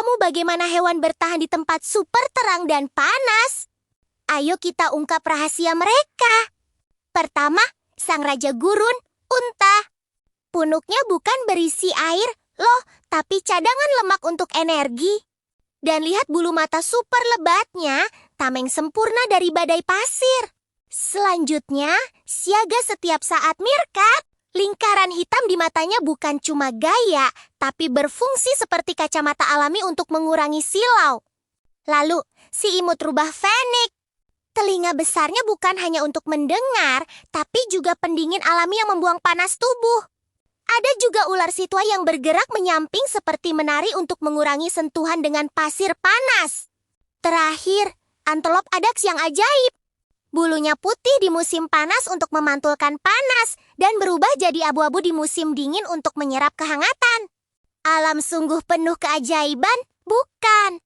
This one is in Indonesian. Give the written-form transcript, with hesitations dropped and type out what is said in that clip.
kamu bagaimana hewan bertahan di tempat super terang dan panas? Ayo kita ungkap rahasia mereka. Pertama, sang raja gurun, unta. Punuknya bukan berisi air, loh, tapi cadangan lemak untuk energi. Dan lihat bulu mata super lebatnya, tameng sempurna dari badai pasir. Selanjutnya, siaga setiap saat meerkat. Lingkaran hitam di matanya bukan cuma gaya, tapi berfungsi seperti kacamata alami untuk mengurangi silau. Lalu, si imut rubah fenik. Telinga besarnya bukan hanya untuk mendengar, tapi juga pendingin alami yang membuang panas tubuh. Ada juga ular sitwa yang bergerak menyamping seperti menari untuk mengurangi sentuhan dengan pasir panas. Terakhir, antelop adax yang ajaib. Bulunya putih di musim panas untuk memantulkan panas dan berubah jadi abu-abu di musim dingin untuk menyerap kehangatan. Alam sungguh penuh keajaiban, bukan?